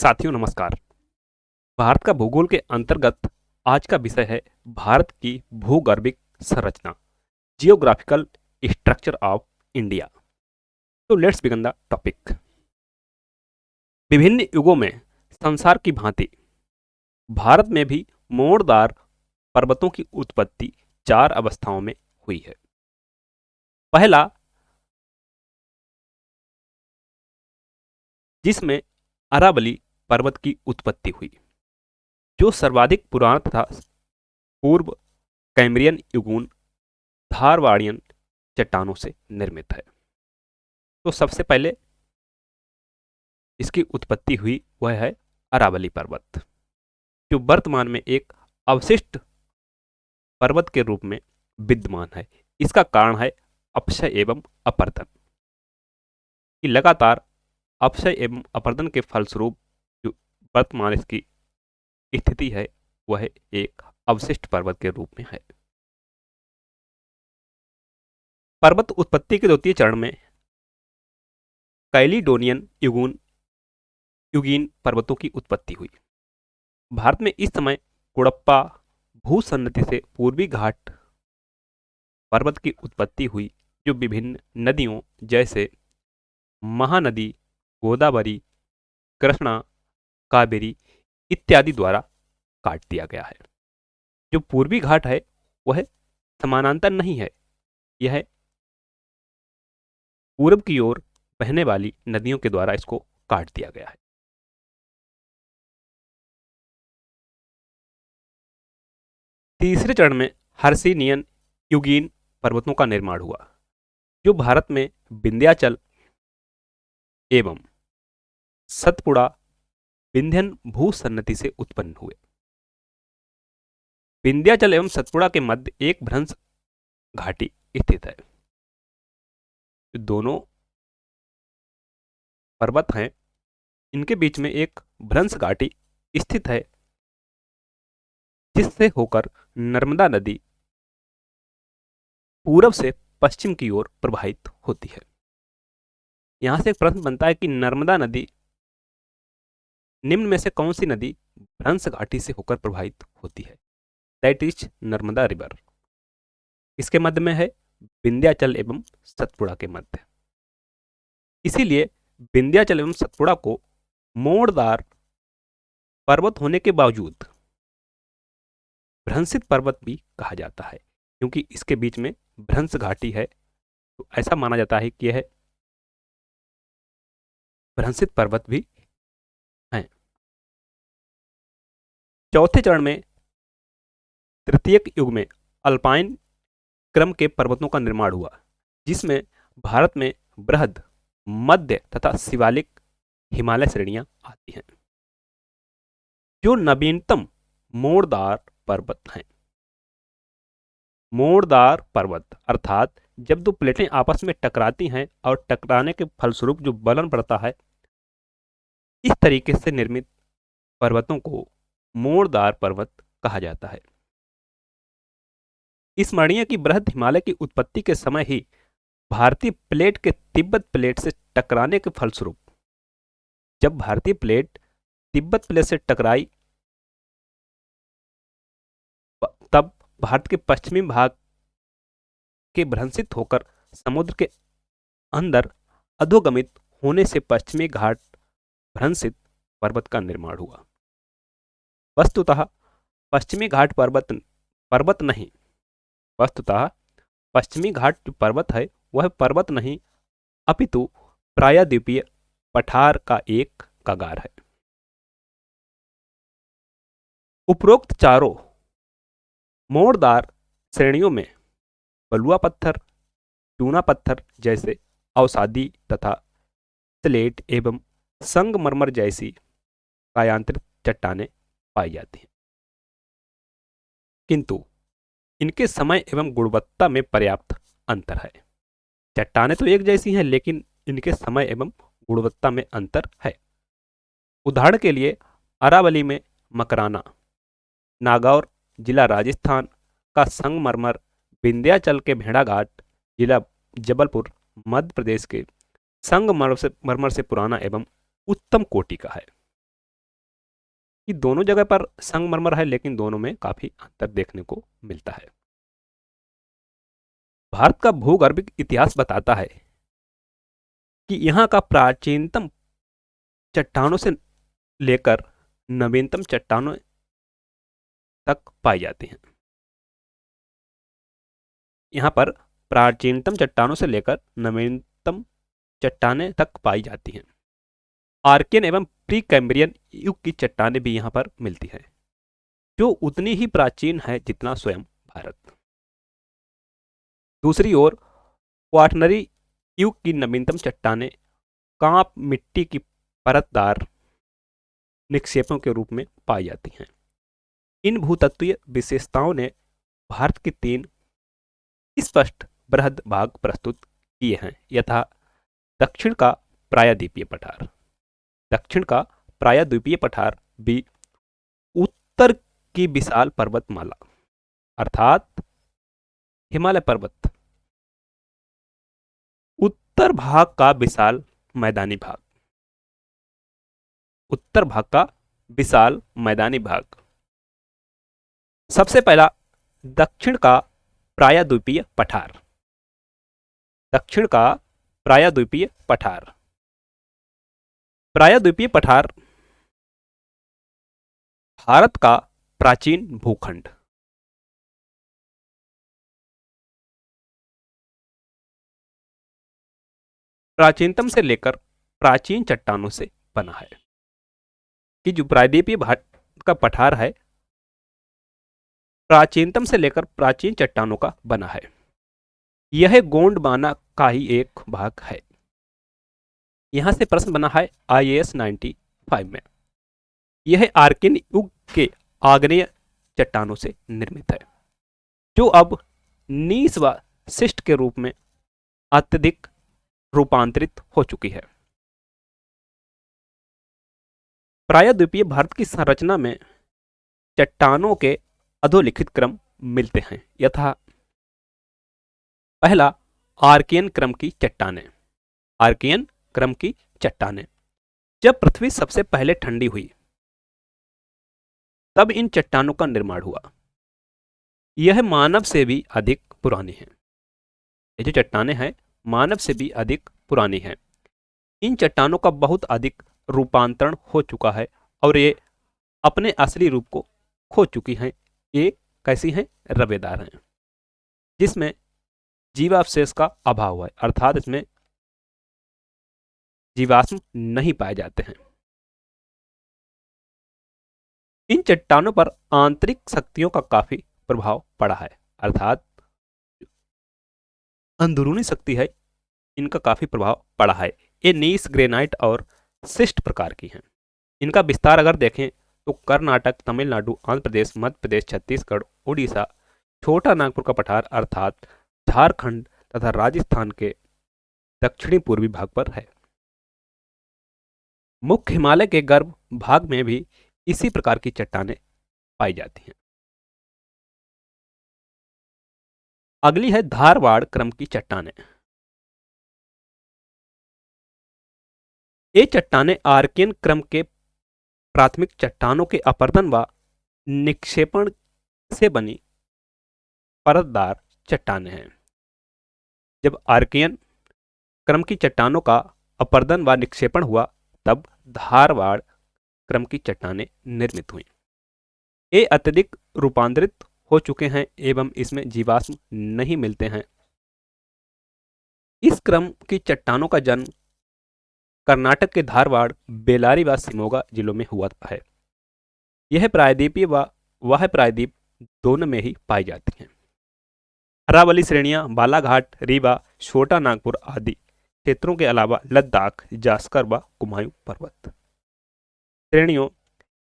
साथियों नमस्कार। भारत का भूगोल के अंतर्गत आज का विषय है भारत की भूगर्भिक संरचना, जियोग्राफिकल स्ट्रक्चर ऑफ इंडिया। तो लेट्स बिगिन द टॉपिक। विभिन्न युगों में संसार की भांति भारत में भी मोड़दार पर्वतों की उत्पत्ति चार अवस्थाओं में हुई है। पहला, जिसमें अरावली पर्वत की उत्पत्ति हुई, जो सर्वाधिक पुराना तथा पूर्व कैम्ब्रियन युगून धारवाड़ियन चट्टानों से निर्मित है। तो सबसे पहले इसकी उत्पत्ति हुई वह है अरावली पर्वत, जो वर्तमान में एक अवशिष्ट पर्वत के रूप में विद्यमान है। इसका कारण है अपक्षय एवं अपरदन कि लगातार अपक्षय एवं अपरदन के फलस्वरूप जो वर्तमान इसकी स्थिति है वह एक अवशिष्ट पर्वत के रूप में है। पर्वत उत्पत्ति के द्वितीय चरण में कैलिडोनियन युगीन पर्वतों की उत्पत्ति हुई। भारत में इस समय कुड़प्पा भूसन्नति से पूर्वी घाट पर्वत की उत्पत्ति हुई, जो विभिन्न नदियों जैसे महानदी, गोदावरी, कृष्णा, कावेरी इत्यादि द्वारा काट दिया गया है। जो पूर्वी घाट है वह समानांतर नहीं है, यह पूर्व की ओर बहने वाली नदियों के द्वारा इसको काट दिया गया है। तीसरे चरण में हर्षिनियन युगीन पर्वतों का निर्माण हुआ, जो भारत में विंध्याचल एवं सतपुड़ा विंध्यन भूसन्नति से उत्पन्न हुए। विंध्याचल एवं सतपुड़ा के मध्य एक भ्रंश घाटी स्थित है। दोनों पर्वत हैं, इनके बीच में एक भ्रंश घाटी स्थित है, जिससे होकर नर्मदा नदी पूरब से पश्चिम की ओर प्रवाहित होती है। यहां से एक प्रश्न बनता है कि नर्मदा नदी निम्न में से कौन सी नदी भ्रंश घाटी से होकर प्रवाहित होती है? That is Narmada river. इसके मध्य में है विंध्याचल एवं सतपुड़ा के मध्य। इसीलिए विंध्याचल एवं सतपुड़ा को मोड़दार पर्वत होने के बावजूद भ्रंशित पर्वत भी कहा जाता है, क्योंकि इसके बीच में भ्रंश घाटी है। तो ऐसा माना जाता है कि यह भ्रंशित पर्वत भी है। चौथे चरण में तृतीयक युग में अल्पाइन क्रम के पर्वतों का निर्माण हुआ, जिसमें भारत में बृहद, मध्य तथा शिवालिक हिमालय श्रेणियां आती हैं, जो नवीनतम मोड़दार पर्वत हैं। मोड़दार पर्वत अर्थात जब दो प्लेटें आपस में टकराती हैं और टकराने के फलस्वरूप जो बलन पड़ता है, इस तरीके से निर्मित पर्वतों को मोड़दार पर्वत कहा जाता है। स्मरणीय की बृहद हिमालय की उत्पत्ति के समय ही भारतीय प्लेट के तिब्बत प्लेट से टकराने के फलस्वरूप, जब भारतीय प्लेट तिब्बत प्लेट से टकराई, तब भारत के पश्चिमी भाग के भ्रंशित होकर समुद्र के अंदर अधोगमित होने से पश्चिमी घाट भ्रंशित पर्वत का निर्माण हुआ। वस्तुतः पश्चिमी घाट पर्वत नहीं, वस्तुतः पश्चिमी घाट जो पर्वत है वह पर्वत नहीं, अपितु प्रायद्वीपीय पठार का एक कगार है। उपरोक्त चारों मोड़दार श्रेणियों में बलुआ पत्थर, चूना पत्थर जैसे अवसादी तथा स्लेट एवं संगमरमर जैसी कायांतरित चट्टानें पाई जाती हैं, किंतु इनके समय एवं गुणवत्ता में पर्याप्त अंतर है। चट्टानें तो एक जैसी हैं, लेकिन इनके समय एवं गुणवत्ता में अंतर है। उदाहरण के लिए अरावली में मकराना, नागौर जिला राजस्थान का संगमरमर, विंध्याचल के भेड़ाघाट जिला जबलपुर मध्य प्रदेश के संगमरमर से पुराना एवं उत्तम कोटि का है। कि दोनों जगह पर संगमरमर है, लेकिन दोनों में काफी अंतर देखने को मिलता है। भारत का भूगर्भिक इतिहास बताता है कि यहाँ का प्राचीनतम चट्टानों से लेकर नवीनतम चट्टानों तक पाई जाती हैं। यहाँ पर प्राचीनतम चट्टानों से लेकर नवीनतम चट्टानें तक पाई जाती हैं। आर्कियन एवं प्री कैम्ब्रियन युग की चट्टानें भी यहाँ पर मिलती हैं, जो उतनी ही प्राचीन है जितना स्वयं भारत। दूसरी ओर क्वाटरनरी युग की नवीनतम चट्टानें कांप मिट्टी की परतदार निक्षेपों के रूप में पाई जाती हैं। इन भूतत्वीय विशेषताओं ने भारत के 3 स्पष्ट बृहद भाग प्रस्तुत किए हैं, यथा दक्षिण का प्रायद्वीपीय पठार। दक्षिण का प्रायद्वीपीय पठार भी उत्तर की विशाल पर्वतमाला अर्थात हिमालय पर्वत, उत्तर भाग का विशाल मैदानी भाग, उत्तर भाग का विशाल मैदानी भाग। सबसे पहला दक्षिण का प्रायद्वीपीय पठार। दक्षिण का प्रायद्वीपीय पठार। प्रायद्वीपीय पठार भारत का प्राचीन भूखंड, प्राचीनतम से लेकर प्राचीन चट्टानों से बना है। कि जो प्रायद्वीपीय भारत का पठार है, प्राचीनतम से लेकर प्राचीन चट्टानों का बना है। यह गोंडवाना का ही एक भाग है। यहां से प्रश्न बना है IAS 95 में। यह आर्कियन युग के आग्नेय चट्टानों से निर्मित है, जो अब नीस व शिस्ट के रूप में अत्यधिक रूपांतरित हो चुकी है। प्रायद्वीपीय भारत की संरचना में चट्टानों के अधोलिखित क्रम मिलते हैं, यथा पहला आर्कियन क्रम की चट्टानें। आर्कियन क्रम की चट्टानें। जब पृथ्वी सबसे पहले ठंडी हुई, तब इन चट्टानों का निर्माण हुआ। यह मानव से भी अधिक पुरानी है। ये जो चट्टानें हैं, मानव से भी अधिक पुरानी हैं। इन चट्टानों का बहुत अधिक रूपांतरण हो चुका है और ये अपने असली रूप को खो चुकी हैं। ये कैसी हैं? रवेदार हैं, जिसमें जीवावशेष का अभाव हुआ है, अर्थात इसमें जीवाश्म नहीं पाए जाते हैं। इन चट्टानों पर आंतरिक शक्तियों का काफी प्रभाव पड़ा है, अर्थात अंदरूनी शक्ति है, इनका काफी प्रभाव पड़ा है। ये नीस, ग्रेनाइट और शिस्ट प्रकार की हैं। इनका विस्तार अगर देखें तो कर्नाटक, तमिलनाडु, आंध्र प्रदेश, मध्य प्रदेश, छत्तीसगढ़, उड़ीसा, छोटा नागपुर का पठार अर्थात झारखंड तथा राजस्थान के दक्षिणी पूर्वी भाग पर है। मुख्य हिमालय के गर्भ भाग में भी इसी प्रकार की चट्टानें पाई जाती हैं। अगली है धारवाड़ क्रम की चट्टानें। ये चट्टानें आर्कियन क्रम के प्राथमिक चट्टानों के अपरदन व निक्षेपण से बनी परतदार चट्टानें हैं। जब आर्कियन क्रम की चट्टानों का अपरदन व निक्षेपण हुआ, तब धारवाड़ क्रम की चट्टानें निर्मित हुई। ये अत्यधिक रूपांतरित हो चुके हैं एवं इसमें जीवाश्म नहीं मिलते हैं। इस क्रम की चट्टानों का जन्म कर्नाटक के धारवाड़, बेलारी व शिमोगा जिलों में हुआ है। यह प्रायद्वीपीय व वह प्रायद्वीप दोनों में ही पाई जाती हैं। अरावली श्रेणियां बालाघाट, रीवा, छोटा नागपुर आदि क्षेत्रों के अलावा लद्दाख, जास्कर व कुमायूं पर्वत श्रेणियों,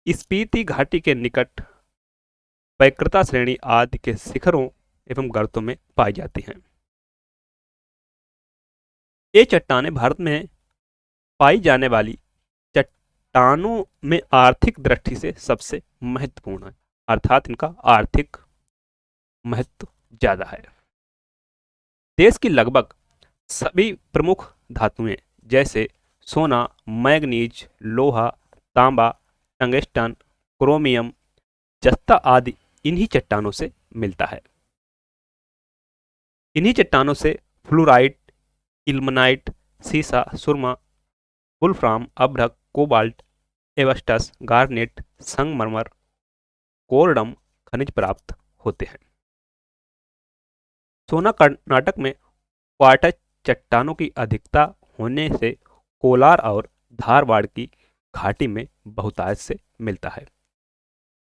स्पीति घाटी के निकट वक्रता श्रेणी आदि के शिखरों एवं गर्तों में पाई जाती हैं। ये चट्टानें भारत में पाई जाने वाली चट्टानों में आर्थिक दृष्टि से सबसे महत्वपूर्ण है, अर्थात इनका आर्थिक महत्व ज्यादा है। देश की लगभग सभी प्रमुख धातुएं जैसे सोना, मैग्नीज, लोहा, तांबा, टंगस्टन, क्रोमियम, जस्ता आदि इन्हीं चट्टानों से मिलता है। इन्हीं चट्टानों से फ्लोराइट, इल्मनाइट, सीसा, सुरमा, वुल्फ्राम, अभ्रक, कोबाल्ट, एवस्टस, गार्नेट, संगमरमर, कोरडम खनिज प्राप्त होते हैं। सोना कर्नाटक में क्वार्टज चट्टानों की अधिकता होने से कोलार और धारवाड़ की घाटी में बहुतायत से मिलता है।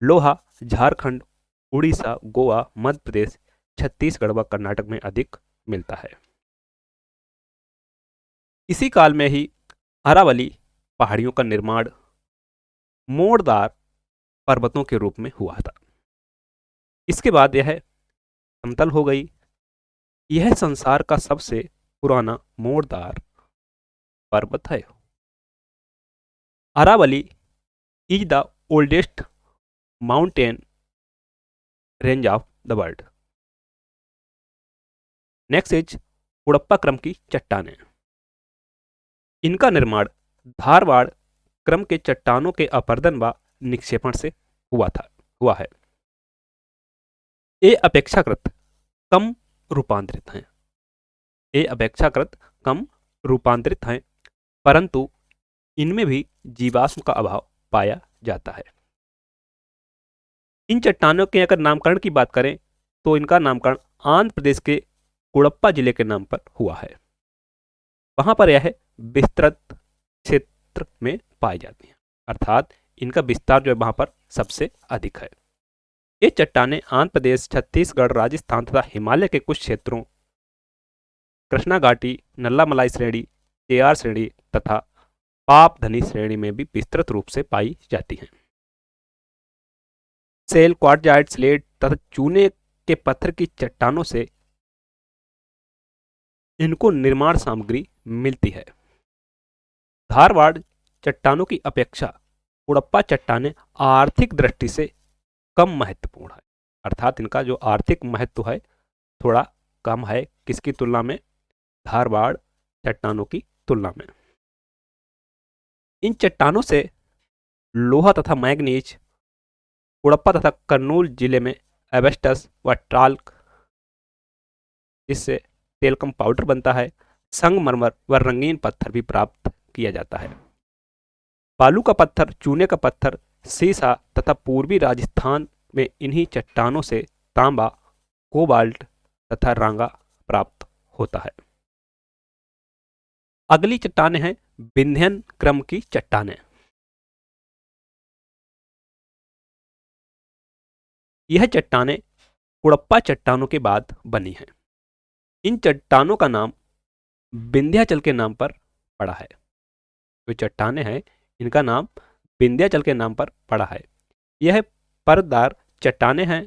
लोहा झारखंड, उड़ीसा, गोवा, मध्य प्रदेश, छत्तीसगढ़ व कर्नाटक में अधिक मिलता है। इसी काल में ही अरावली पहाड़ियों का निर्माण मोड़दार पर्वतों के रूप में हुआ था। इसके बाद यह समतल हो गई। यह संसार का सबसे पुराना मोड़दार पर्वत है। Aravalli is the oldest mountain range of the world. Next is Cuddapah क्रम की चट्टानें। इनका निर्माण धारवाड़ क्रम के चट्टानों के अपरदन व निक्षेपण से हुआ है। ये अपेक्षाकृत कम रूपांतरित हैं। ये अपेक्षाकृत कम रूपांतरित हैं, परंतु इनमें भी जीवाश्म का अभाव पाया जाता है। इन चट्टानों के अगर नामकरण की बात करें तो इनका नामकरण आंध्र प्रदेश के कुड़प्पा जिले के नाम पर हुआ है। वहां पर यह विस्तृत क्षेत्र में पाई जाती हैं, अर्थात इनका विस्तार जो है वहां पर सबसे अधिक है। ये चट्टानें आंध्र प्रदेश, छत्तीसगढ़, राजस्थान तथा हिमालय के कुछ क्षेत्रों, कृष्णा घाटी, नल्लामलाई श्रेणी, चेयार श्रेणी तथा पापधनी श्रेणी में भी विस्तृत रूप से पाई जाती हैं। सेल, क्वार्टजाइट, स्लेट तथा चूने के पत्थर की चट्टानों से इनको निर्माण सामग्री मिलती है। धारवाड़ चट्टानों की अपेक्षा उड़प्पा चट्टानें आर्थिक दृष्टि से कम महत्वपूर्ण है, अर्थात इनका जो आर्थिक महत्व है थोड़ा कम है। किसकी तुलना में? धारवाड़ चट्टानों की तुलना में। इन चट्टानों से लोहा तथा मैग्नीज उड़प्पा तथा कर्नूल जिले में एवेस्टस व टाल्क, इससे तेलकम पाउडर बनता है, संगमरमर व रंगीन पत्थर भी प्राप्त किया जाता है। बालू का पत्थर, चूने का पत्थर, सीसा तथा पूर्वी राजस्थान में इन्हीं चट्टानों से तांबा, कोबाल्ट तथा रांगा प्राप्त होता है। अगली चट्टानें हैं विंध्यन क्रम की चट्टानें। यह चट्टानें कुड़प्पा चट्टानों के बाद बनी हैं। इन चट्टानों का नाम विंध्याचल के नाम पर पड़ा है। जो चट्टानें हैं इनका नाम विंध्याचल के नाम पर पड़ा है। यह परतदार चट्टानें हैं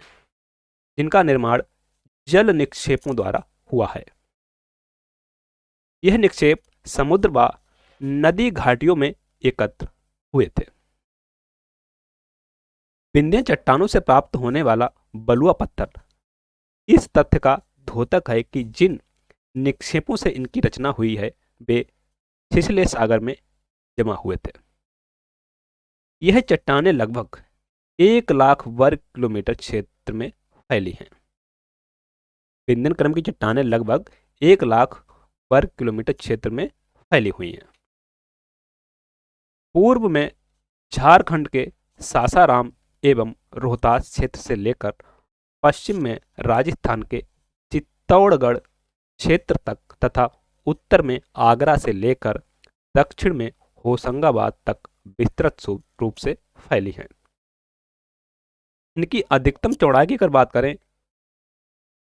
जिनका निर्माण जल निक्षेपों द्वारा हुआ है। यह निक्षेप समुद्र व नदी घाटियों में एकत्र हुए थे। विंध्य चट्टानों से प्राप्त होने वाला बलुआ पत्थर इस तथ्य का द्योतक है कि जिन निक्षेपों से इनकी रचना हुई है वे छिछले सागर में जमा हुए थे। यह चट्टानें लगभग 1,00,000 वर्ग किलोमीटर क्षेत्र में फैली हैं। विंध्यन क्रम की चट्टानें लगभग 1,00,000 वर्ग किलोमीटर क्षेत्र में फैली हुई हैं। पूर्व में झारखंड के सासाराम एवं रोहतास क्षेत्र से लेकर पश्चिम में राजस्थान के चित्तौड़गढ़ क्षेत्र तक तथा उत्तर में आगरा से लेकर दक्षिण में होशंगाबाद तक विस्तृत रूप से फैली हैं। इनकी अधिकतम चौड़ाई की अगर बात करें,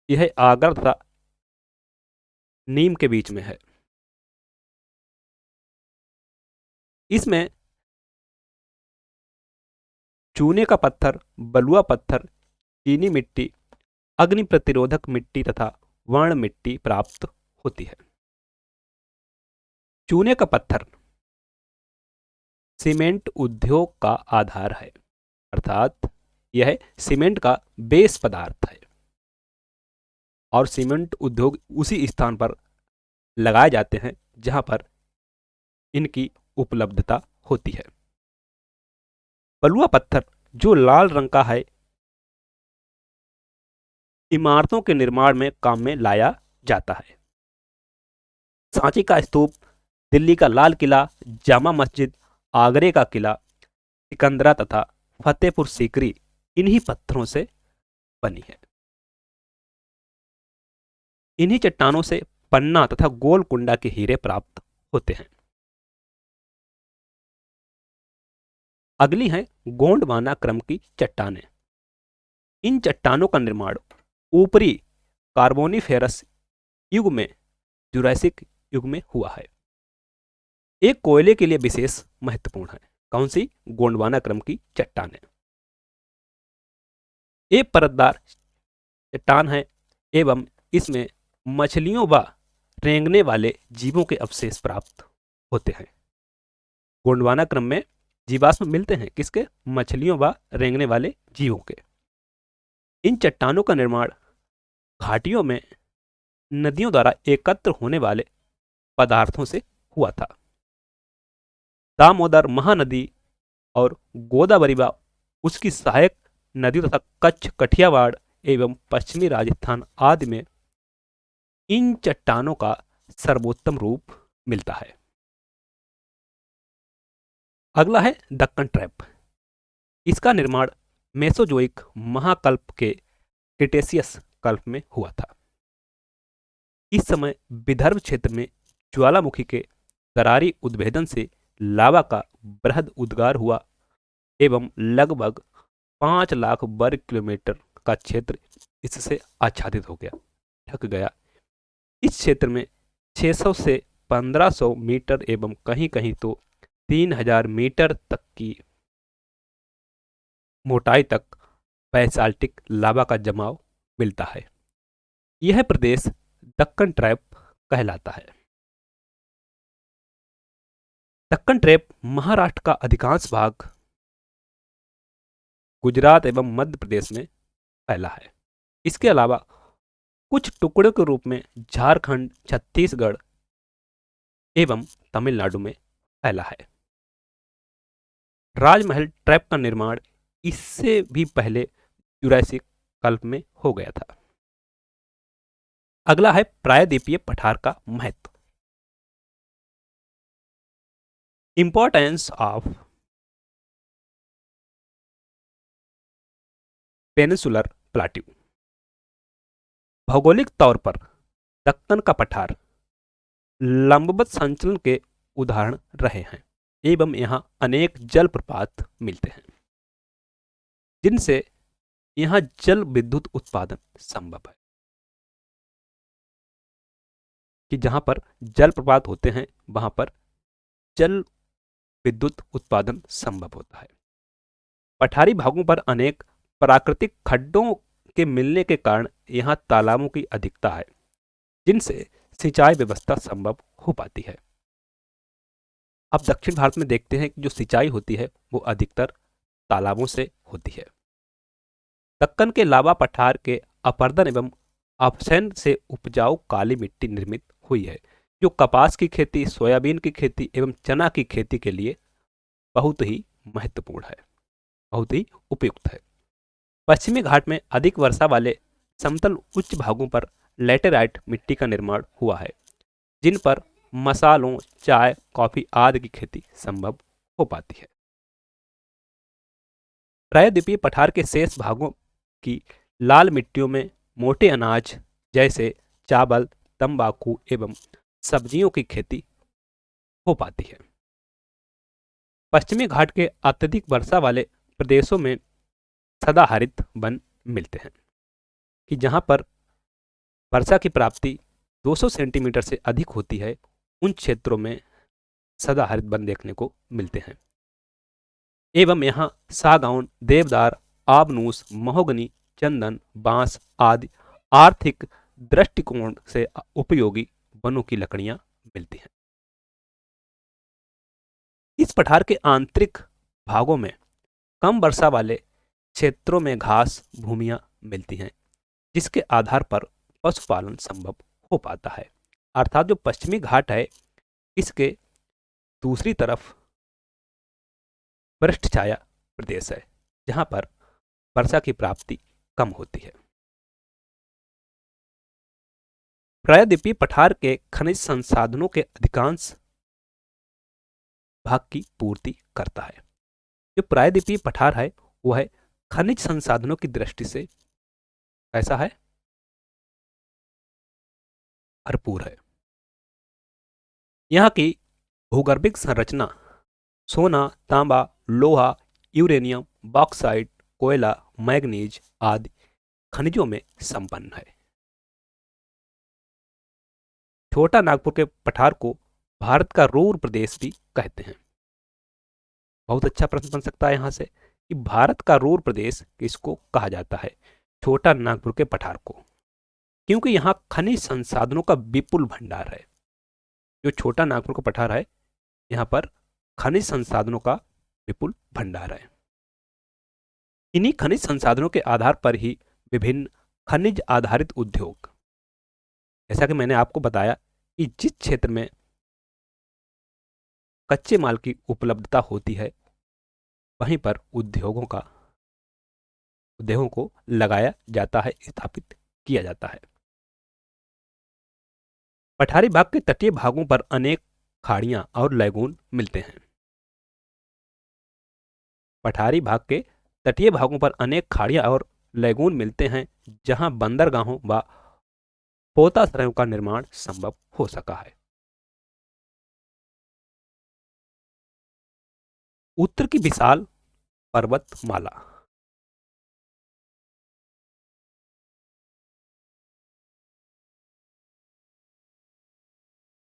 यह आगरा तथा नीम के बीच में है। इसमें चूने का पत्थर, बलुआ पत्थर, चीनी मिट्टी, अग्नि प्रतिरोधक मिट्टी तथा वर्ण मिट्टी प्राप्त होती है। चूने का पत्थर सीमेंट उद्योग का आधार है, अर्थात यह सीमेंट का बेस पदार्थ है और सीमेंट उद्योग उसी स्थान पर लगाए जाते हैं जहां पर इनकी उपलब्धता होती है। बलुआ पत्थर जो लाल रंग का है, इमारतों के निर्माण में काम में लाया जाता है। सांची का स्तूप, दिल्ली का लाल किला, जामा मस्जिद, आगरे का किला, सिकंदरा तथा फतेहपुर सीकरी इन्हीं पत्थरों से बनी है। इन्हीं चट्टानों से पन्ना तथा गोलकुंडा के हीरे प्राप्त होते हैं। अगली है गोंडवाना क्रम की चट्टानें। इन चट्टानों का निर्माण ऊपरी कार्बोनिफेरस युग में, जुरासिक युग में हुआ है। एक कोयले के लिए विशेष महत्वपूर्ण है। कौन सी? गोंडवाना क्रम की चट्टानें। एक परतदार चट्टान है एवं इसमें मछलियों व रेंगने वाले जीवों के अवशेष प्राप्त होते हैं। गोंडवाना क्रम में जीवाश्म मिलते हैं किसके? मछलियों व रेंगने वाले जीवों के। इन चट्टानों का निर्माण घाटियों में नदियों द्वारा एकत्र होने वाले पदार्थों से हुआ था। दामोदर महानदी और गोदावरी व उसकी सहायक नदियों तथा कच्छ, कठियावाड़ एवं पश्चिमी राजस्थान आदि में इन चट्टानों का सर्वोत्तम रूप मिलता है। अगला है दक्कन ट्रैप। इसका निर्माण मेसोजोइक महाकल्प के क्रिटेशियस कल्प में हुआ था। इस समय विदर्भ क्षेत्र में ज्वालामुखी के दरारी उद्भेदन से लावा का बृहद उद्गार हुआ एवं लगभग 5 लाख वर्ग किलोमीटर का क्षेत्र इससे आच्छादित हो गया, ढक गया। इस क्षेत्र में 600 से 1500 मीटर एवं कहीं कहीं तो 3000 मीटर तक की मोटाई तक बैसाल्टिक लावा का जमाव मिलता है। यह प्रदेश दक्कन ट्रैप कहलाता है। दक्कन ट्रैप महाराष्ट्र का अधिकांश भाग, गुजरात एवं मध्य प्रदेश में फैला है। इसके अलावा कुछ टुकड़ों के रूप में झारखंड, छत्तीसगढ़ एवं तमिलनाडु में फैला है। राजमहल ट्रैप का निर्माण इससे भी पहले जुरासिक कल्प में हो गया था। अगला है प्रायद्वीपीय पठार का महत्व। Importance of peninsular plateau. भौगोलिक तौर पर दक्कन का पठार लंबवत संचलन के उदाहरण रहे हैं एवं यहाँ अनेक जलप्रपात मिलते हैं जिनसे यहाँ जल विद्युत उत्पादन संभव है। कि जहां पर जलप्रपात होते हैं वहां पर जल विद्युत उत्पादन संभव होता है। पठारी भागों पर अनेक प्राकृतिक खड्डों के मिलने के कारण यहाँ तालाबों की अधिकता है जिनसे सिंचाई व्यवस्था संभव हो पाती है। अब दक्षिण भारत में देखते हैं कि जो सिंचाई होती है वो अधिकतर तालाबों से होती है। दक्कन के लावा पठार के अपरदन एवं अपसैन से उपजाऊ काली मिट्टी निर्मित हुई है जो कपास की खेती, सोयाबीन की खेती एवं चना की खेती के लिए बहुत ही महत्वपूर्ण है, बहुत ही उपयुक्त है। पश्चिमी घाट में अधिक वर्षा वाले समतल उच्च भागों पर लैटेराइट मिट्टी का निर्माण हुआ है जिन पर मसालों, चाय, कॉफी आदि की खेती संभव हो पाती है। प्रायद्वीपीय पठार के शेष भागों की लाल मिट्टियों में मोटे अनाज जैसे चावल, तंबाकू एवं सब्जियों की खेती हो पाती है। पश्चिमी घाट के अत्यधिक वर्षा वाले प्रदेशों में सदाहरित वन मिलते हैं कि जहां पर वर्षा की प्राप्ति 200 सेंटीमीटर से अधिक होती है, उन क्षेत्रों में सदाहरित वन देखने को मिलते हैं एवं यहाँ सागौन, देवदार, आबनूस, महोगनी, चंदन, बांस आदि आर्थिक दृष्टिकोण से उपयोगी वनों की लकड़ियां मिलती हैं। इस पठार के आंतरिक भागों में कम वर्षा वाले क्षेत्रों में घास भूमियां मिलती हैं जिसके आधार पर पशुपालन संभव हो पाता है। अर्थात जो पश्चिमी घाट है इसके दूसरी तरफ वृक्ष छाया प्रदेश है जहां पर वर्षा की प्राप्ति कम होती है। प्रायद्वीपीय पठार के खनिज संसाधनों के अधिकांश भाग की पूर्ति करता है। जो प्रायद्वीपीय पठार है वह खनिज संसाधनों की दृष्टि से कैसा है? भरपूर है। यहाँ की भूगर्भिक संरचना सोना, तांबा, लोहा, यूरेनियम, बॉक्साइट, कोयला, मैग्नीज आदि खनिजों में संपन्न है। छोटा नागपुर के पठार को भारत का रूर प्रदेश भी कहते हैं। बहुत अच्छा प्रश्न बन सकता है यहां से कि भारत का रूर प्रदेश किसको कहा जाता है? छोटा नागपुर के पठार को, क्योंकि यहां खनिज संसाधनों का विपुल भंडार है। जो छोटा नागपुर का पठार है यहां पर खनिज संसाधनों का विपुल भंडार है। इन्हीं खनिज संसाधनों के आधार पर ही विभिन्न खनिज आधारित उद्योग, जैसा कि मैंने आपको बताया कि जिस क्षेत्र में कच्चे माल की उपलब्धता होती है वहीं पर उद्योगों को लगाया जाता है, स्थापित किया जाता है। पठारी भाग के तटीय भागों पर अनेक खाड़ियां और लैगून मिलते हैं। पठारी भाग के तटीय भागों पर अनेक खाड़ियां और लैगून मिलते हैं जहां बंदरगाहों व पोताश्रयों का निर्माण संभव हो सका है। उत्तर की विशाल पर्वतमाला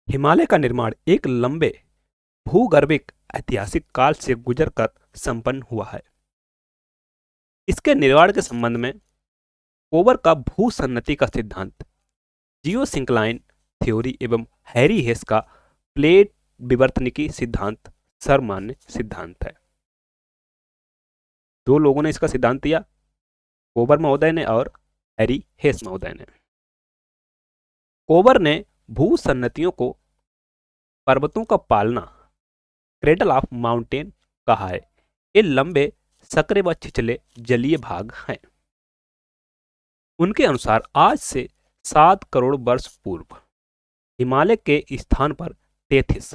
हिमालय का निर्माण एक लंबे भूगर्भिक ऐतिहासिक काल से गुजरकर संपन्न हुआ है। इसके निर्माण के संबंध में कोबर का भूसन्नति का सिद्धांत, जियोसिंक्लाइन थ्योरी एवं हैरी हेस का प्लेट विवर्तनिकी सिद्धांत सर्वमान्य सिद्धांत है। दो लोगों ने इसका सिद्धांत दिया, कोबर महोदय ने और हैरी हेस महोदय ने। कोबर ने भूसन्नतियों को पर्वतों का पालना, क्रेडल ऑफ माउंटेन कहा है। ये लंबे सकरे व छिछले जलीय भाग हैं। उनके अनुसार आज से 7 करोड़ वर्ष पूर्व हिमालय के स्थान पर टेथिस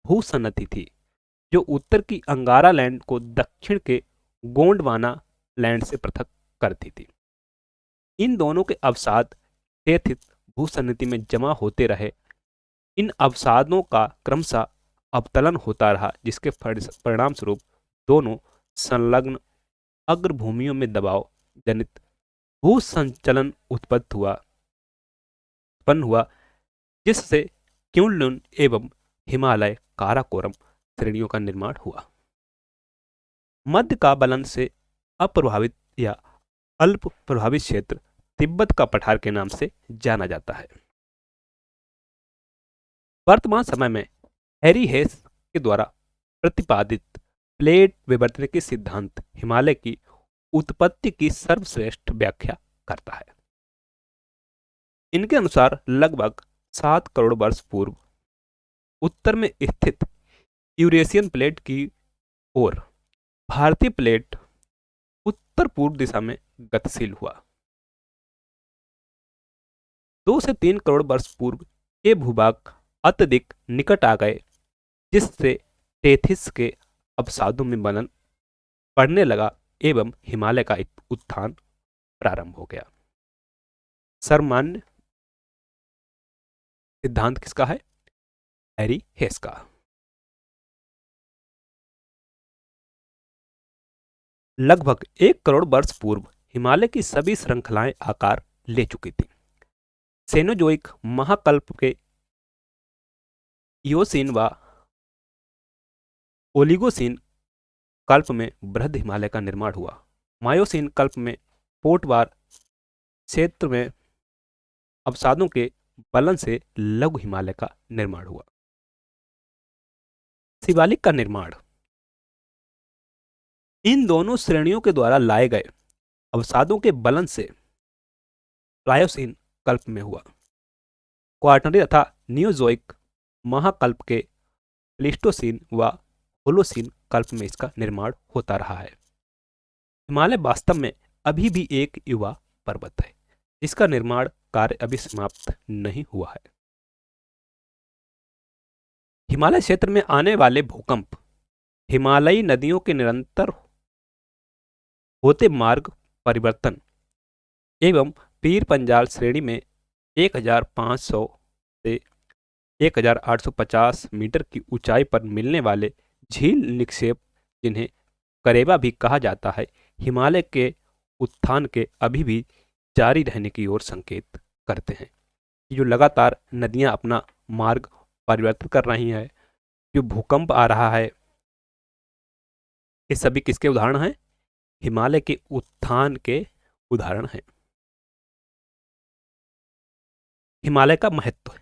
भूसन्नति थी, जो उत्तर की अंगारा लैंड को दक्षिण के गोंडवाना लैंड से पृथक करती थी। इन दोनों के अवसाद टेथिस भूसन्नति में जमा होते रहे। इन अवसादों का क्रमशः अवतलन होता रहा, जिसके परिणाम स्वरूप दोनों संलग्न अग्रभूमियों में दबाव जनित भूसंचलन उत्पन्न हुआ, जिससे क्युनलुन एवं हिमालय काराकोरम श्रेणियों का निर्माण हुआ। मध्य का बलन से अप्रभावित या अल्प प्रभावित क्षेत्र तिब्बत का पठार के नाम से जाना जाता है। वर्तमान समय में हैरी हेस के द्वारा प्रतिपादित प्लेट विवर्तनिकी सिद्धांत हिमालय की उत्पत्ति की सर्वश्रेष्ठ व्याख्या करता है। इनके अनुसार लगभग 7 करोड़ वर्ष पूर्व उत्तर में स्थित यूरेशियन प्लेट की ओर भारतीय प्लेट उत्तर पूर्व दिशा में गतिशील हुआ। 2 से 3 करोड़ वर्ष पूर्व ये भूभाग अत्यधिक निकट आ गए, जिससे टेथिस के अवसादों में बनन बढ़ने लगा एवं हिमालय का उत्थान प्रारंभ हो गया। सर्वमान्य सिद्धांत किसका है? हैरी हेस का। लगभग 1 करोड़ वर्ष पूर्व हिमालय की सभी श्रृंखलाएं आकार ले चुकी थी। सेनोजोइक महाकल्प के इयोसीन व ओलिगोसीन कल्प में बृहद हिमालय का निर्माण हुआ। मायोसीन कल्प में पोटवार क्षेत्र में अवसादों के बलन से लघु हिमालय का निर्माण हुआ। शिवालिक का निर्माण इन दोनों श्रेणियों के द्वारा लाए गए अवसादों के बलन से प्लायोसीन कल्प में हुआ। क्वार्टनरी तथा नियोजोइक महाकल्प के प्लीस्टोसीन व होलोसीन कल्प में इसका निर्माण होता रहा है। हिमालय वास्तव में अभी भी एक युवा पर्वत है जिसका निर्माण कार्य अभी समाप्त नहीं हुआ है। हिमालय क्षेत्र में आने वाले भूकंप हिमालयी नदियों के निरंतर होते मार्ग परिवर्तन एवं पीर पंजाल श्रेणी में 1500 से 1850 मीटर की ऊंचाई पर मिलने वाले झील निक्षेप, जिन्हें करेबा भी कहा जाता है, हिमालय के उत्थान के अभी भी जारी रहने की ओर संकेत करते हैं। जो लगातार नदियां अपना मार्ग परिवर्तित कर रही हैं, जो भूकंप आ रहा है, ये सभी किसके उदाहरण हैं? हिमालय के उत्थान के उदाहरण हैं। हिमालय का महत्व,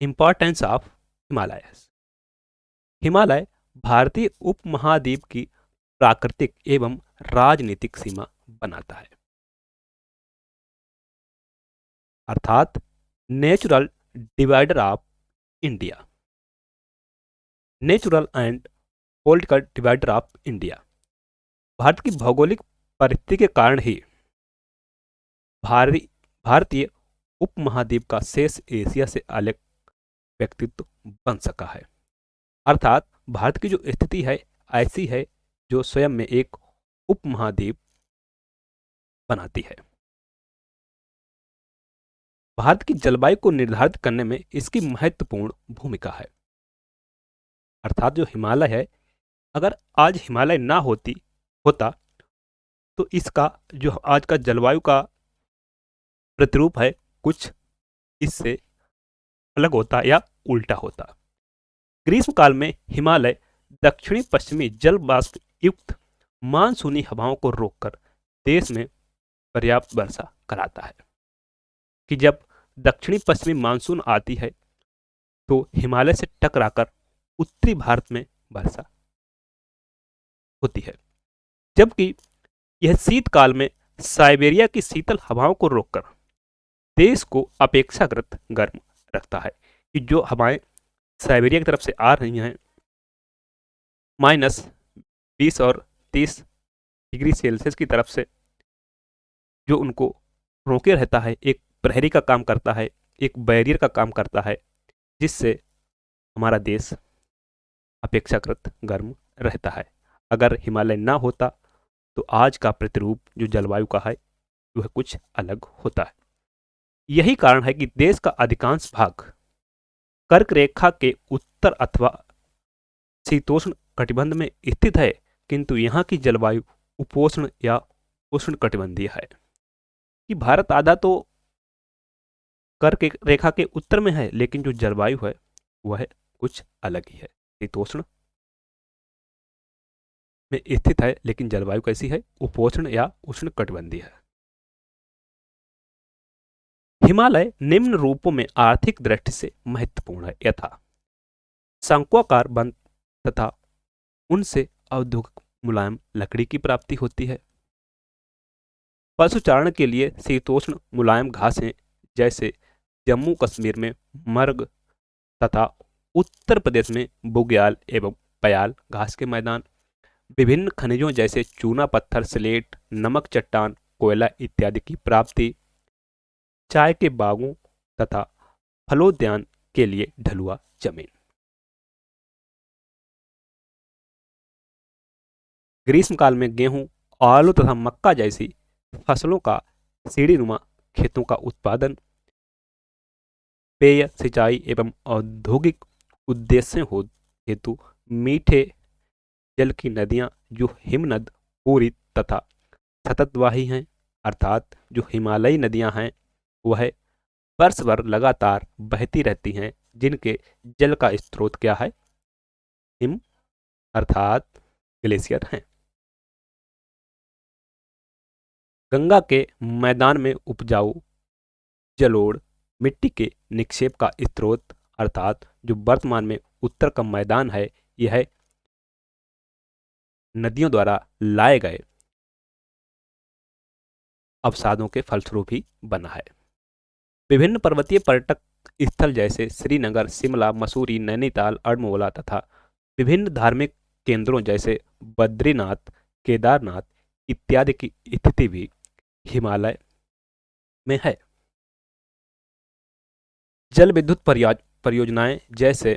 इंपॉर्टेंस ऑफ हिमालयस। हिमालय भारतीय उपमहाद्वीप की प्राकृतिक एवं राजनीतिक सीमा बनाता है, अर्थात natural divider of India, natural and political divider of India. Bharat की भौगोलिक परिस्थिति के कारण ही भारतीय उपमहाद्वीप का शेष एशिया से अलग व्यक्तित्व बन सका है। अर्थात भारत की जो स्थिति है ऐसी है जो स्वयं में एक उपमहाद्वीप बनाती है। भारत की जलवायु को निर्धारित करने में इसकी महत्वपूर्ण भूमिका है। अर्थात जो हिमालय है, अगर आज हिमालय ना होता तो इसका जो आज का जलवायु का प्रतिरूप है कुछ इससे अलग होता या उल्टा होता। ग्रीष्म काल में हिमालय दक्षिणी पश्चिमी जल वाष्प युक्त मानसूनी हवाओं को रोककर देश में पर्याप्त वर्षा कराता है कि जब दक्षिणी पश्चिमी मानसून आती है तो हिमालय से टकराकर उत्तरी भारत में वर्षा होती है, जबकि यह शीतकाल में साइबेरिया की शीतल हवाओं को रोककर देश को अपेक्षाकृत गर्म रखता है कि जो हवाएं साइबेरिया की तरफ से आ रही हैं -20 और 30 डिग्री सेल्सियस की तरफ से, जो उनको रोके रहता है, एक प्रहरी का काम करता है, एक बैरियर का काम करता है, जिससे हमारा देश अपेक्षाकृत गर्म रहता है। अगर हिमालय ना होता तो आज का प्रतिरूप जो जलवायु का है वह कुछ अलग होता है। यही कारण है कि देश का अधिकांश भाग कर्क रेखा के उत्तर अथवा शीतोष्ण कटिबंध में स्थित है, किंतु यहाँ की जलवायु उपोष्ण या उष्ण कटिबंधीय है। कि भारत आधा तो कर्क रेखा के उत्तर में है, लेकिन जो जलवायु है वह कुछ अलग ही है, शीतोष्ण में स्थित है, लेकिन जलवायु कैसी है? उपोष्ण या उष्ण कटिबंधीय है। हिमालय निम्न रूपों में आर्थिक दृष्टि से महत्वपूर्ण है, यथा शंक्वाकार वन तथा उनसे औद्योगिक मुलायम लकड़ी की प्राप्ति होती है। पशुचारण के लिए शीतोष्ण मुलायम घासें जैसे जम्मू कश्मीर में मर्ग तथा उत्तर प्रदेश में बुग्याल एवं पयाल घास के मैदान, विभिन्न खनिजों जैसे चूना पत्थर, स्लेट, नमक चट्टान, कोयला इत्यादि की प्राप्ति, चाय के बागों तथा फलोद्यान के लिए ढलुआ जमीन। ग्रीष्मकाल में गेहूं, आलू तथा मक्का जैसी फसलों का सीढ़ीनुमा खेतों का उत्पादन, पेय, सिंचाई एवं औद्योगिक उद्देश्यों हेतु मीठे जल की नदियां जो हिमनद, पूरी तथा सततवाही हैं, अर्थात जो हिमालयी नदियां हैं वह वर्ष भर लगातार बहती रहती हैं, जिनके जल का स्रोत क्या है? हिम अर्थात ग्लेशियर हैं। गंगा के मैदान में उपजाऊ जलोढ़ मिट्टी के निक्षेप का स्रोत, अर्थात जो वर्तमान में उत्तर का मैदान है यह नदियों द्वारा लाए गए अवसादों के फलस्वरूप ही बना है। विभिन्न पर्वतीय पर्यटक स्थल जैसे श्रीनगर, शिमला, मसूरी, नैनीताल, अल्मोड़ा तथा विभिन्न धार्मिक केंद्रों जैसे बद्रीनाथ, केदारनाथ इत्यादि की स्थिति भी हिमालय में है। जल विद्युत परियोजनाएं जैसे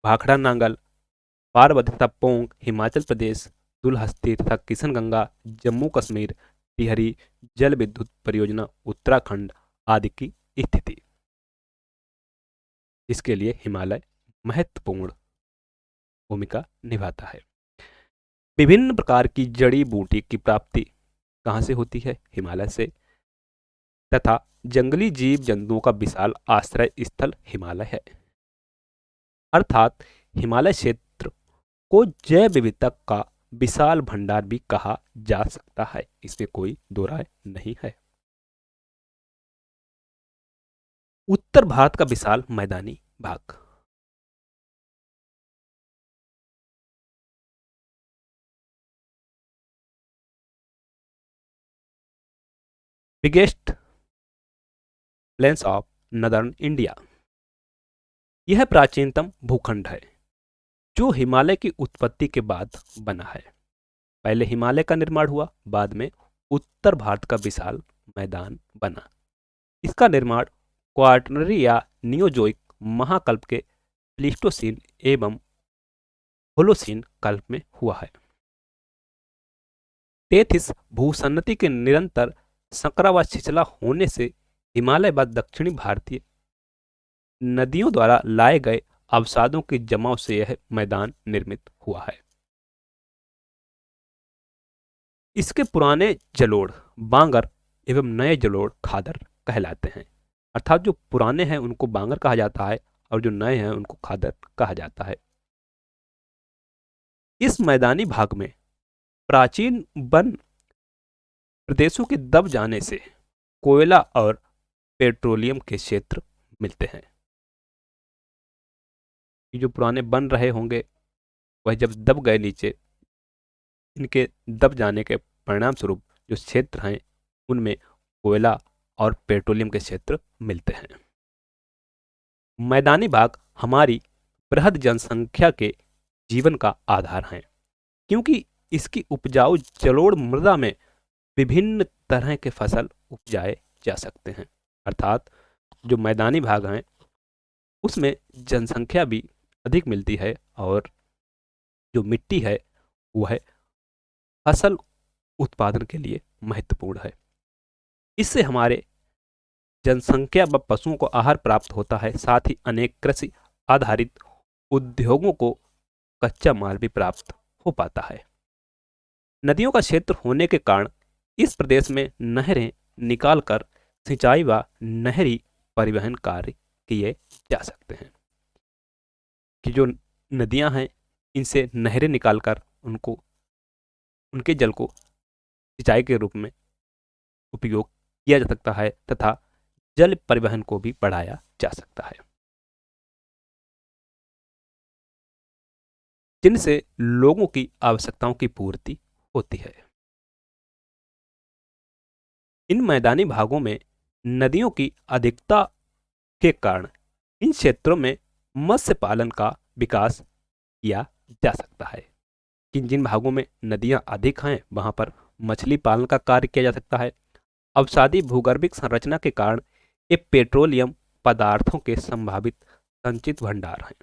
भाखड़ा नांगल, पार्वती तथा पोंग हिमाचल प्रदेश, दुलहस्ती तथा किशनगंगा जम्मू कश्मीर, टिहरी जल विद्युत परियोजना उत्तराखंड आदि की स्थिति, इसके लिए हिमालय महत्वपूर्ण भूमिका निभाता है। विभिन्न प्रकार की जड़ी बूटी की प्राप्ति कहाँ से होती है? हिमालय से। तथा जंगली जीव जंतुओं का विशाल आश्रय स्थल हिमालय है। अर्थात हिमालय क्षेत्र को जैव विविधता का विशाल भंडार भी कहा जा सकता है, इसमें कोई दो राय नहीं है। उत्तर भारत का विशाल मैदानी भाग। Biggest plains of northern India, यह प्राचीनतम भूखंड है जो हिमालय की उत्पत्ति के बाद बना है। पहले हिमालय का निर्माण हुआ, बाद में उत्तर भारत का विशाल मैदान बना। इसका निर्माण क्वाटरनरी या नियोजोइक महाकल्प के प्लीस्टोसीन एवं होलोसीन कल्प में हुआ है। टेथिस भूसन्नति के निरंतर संकरा व छिछला होने से हिमालय व दक्षिणी भारतीय नदियों द्वारा लाए गए अवसादों के जमाव से यह मैदान निर्मित हुआ है। इसके पुराने जलोढ़ बांगर एवं नए जलोढ़ खादर कहलाते हैं। अर्थात जो पुराने हैं उनको बांगर कहा जाता है और जो नए हैं उनको खादर कहा जाता है। इस मैदानी भाग में प्राचीन वन प्रदेशों के दब जाने से कोयला और पेट्रोलियम के क्षेत्र मिलते हैं। ये जो पुराने बन रहे होंगे वह जब दब गए नीचे, इनके दब जाने के परिणाम स्वरूप जो क्षेत्र हैं उनमें कोयला और पेट्रोलियम के क्षेत्र मिलते हैं। मैदानी भाग हमारी बृहद जनसंख्या के जीवन का आधार हैं, क्योंकि इसकी उपजाऊ जलोढ़ मृदा में विभिन्न तरह के फसल उपजाए जा सकते हैं। अर्थात जो मैदानी भाग हैं उसमें जनसंख्या भी अधिक मिलती है और जो मिट्टी है वह फसल उत्पादन के लिए महत्वपूर्ण है। इससे हमारे जनसंख्या व पशुओं को आहार प्राप्त होता है, साथ ही अनेक कृषि आधारित उद्योगों को कच्चा माल भी प्राप्त हो पाता है। नदियों का क्षेत्र होने के कारण इस प्रदेश में नहरें निकालकर सिंचाई व नहरी परिवहन कार्य किए जा सकते हैं। कि जो नदियां हैं इनसे नहरें निकालकर उनके जल को सिंचाई के रूप में उपयोग किया जा सकता है तथा जल परिवहन को भी बढ़ाया जा सकता है, जिनसे लोगों की आवश्यकताओं की पूर्ति होती है। इन मैदानी भागों में नदियों की अधिकता के कारण इन क्षेत्रों में मत्स्य पालन का विकास किया जा सकता है। कि जिन भागों में नदियां अधिक हैं वहां पर मछली पालन का कार्य किया जा सकता है। अवसादी भूगर्भिक संरचना के कारण ये पेट्रोलियम पदार्थों के संभावित संचित भंडार हैं।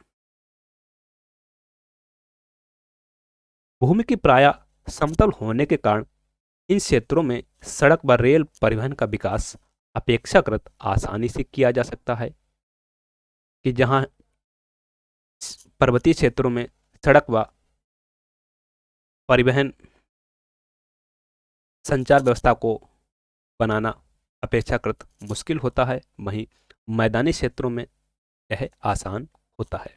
भूमि की प्राय समतल होने के कारण इन क्षेत्रों में सड़क व रेल परिवहन का विकास अपेक्षाकृत आसानी से किया जा सकता है। कि जहां पर्वतीय क्षेत्रों में सड़क व परिवहन संचार व्यवस्था को बनाना अपेक्षाकृत मुश्किल होता है, वहीं मैदानी क्षेत्रों में यह आसान होता है।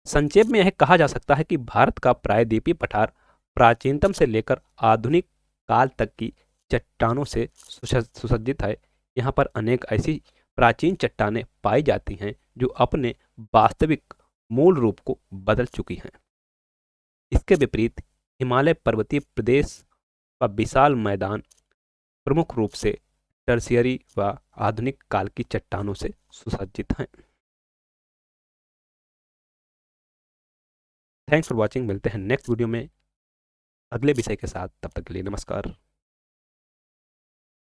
संक्षेप में यह कहा जा सकता है कि भारत का प्रायद्वीपीय पठार प्राचीनतम से लेकर आधुनिक काल तक की चट्टानों से सुसज्जित है। यहाँ पर अनेक ऐसी प्राचीन चट्टानें पाई जाती हैं जो अपने वास्तविक मूल रूप को बदल चुकी हैं। इसके विपरीत हिमालय पर्वतीय प्रदेश का विशाल मैदान प्रमुख रूप से टर्शियरी व आधुनिक काल की चट्टानों से सुसज्जित हैं। Thanks for watching. मिलते हैं नेक्स्ट वीडियो में। अगले विषय के साथ। तब तक के लिए नमस्कार।